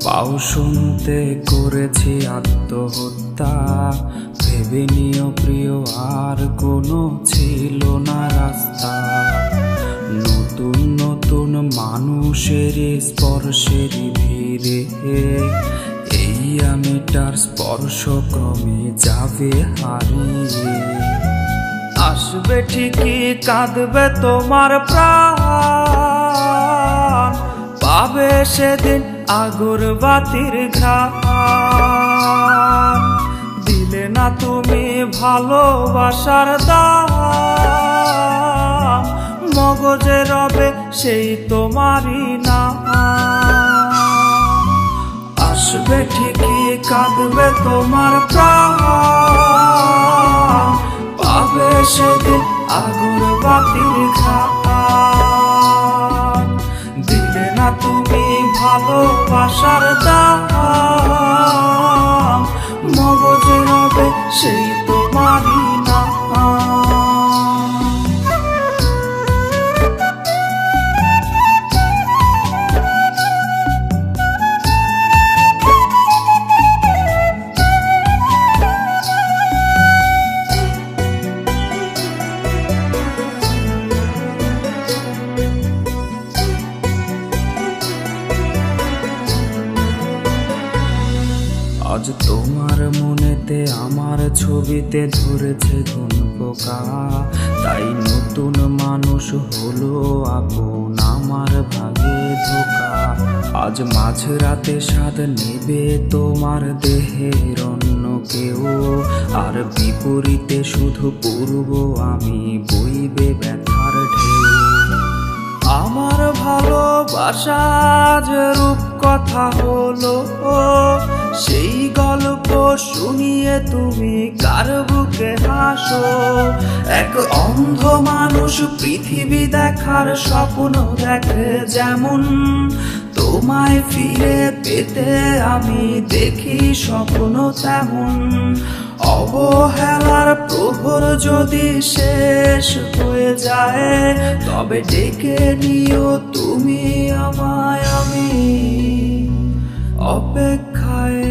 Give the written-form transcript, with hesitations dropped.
পাও শুনতে করেছি আত্মহত্যা, ভেবে নিও প্রিয় আর কোনো ছিল না রাস্তা। নতুন নতুন মানুষের স্পর্শের ভিড়ে এই আমিটার স্পর্শ ক্রমে যাবে হারিয়ে। আসবে ঠিকই কাঁদবে তোমার প্রাণ, পাবে সেদিন আগরবাতির ঘ্রাণ। দিলে না তুমি ভালোবাসার দাম, মগজে রবে সেই তোমারই নাম। আসবে ঠিকই কাঁদবে তোমার প্রাণ, পাবে সেদিন আগরবাতির ঘ্রাণ। দিলে না তুমি ভালোবাসার দাম, মগজে রবে সেই তোমারই নাম। আজ তোমার মনেতে আমার ছবিতে ধরেছে ঘুন পোকা, তাই নতুন মানুষ হলো আপন আমার ভাগে ধোকা। আজ মাঝরাতে স্বাদ নেবে তোমার দেহের অন্য কেউ, আর বিপরীতে শুধু পূর্ব আমি বইবে ব্যথার ঢেউ। আমার ভালোবাসা যে রূপ কথা হলো, সেই গল্প শুনিয়ে তুমি কার বুকে হাসো। এক অন্ধ মানুষ পৃথিবী দেখার স্বপ্ন দেখে যেমন, তোমায় ফিরে পেতে আমি দেখি স্বপ্ন তেমন। অবহেলার প্রহর যদি শেষ হয়ে যায়, তবে ডেকে নিও তুমি আমায়, আমি অপেক্ষায়।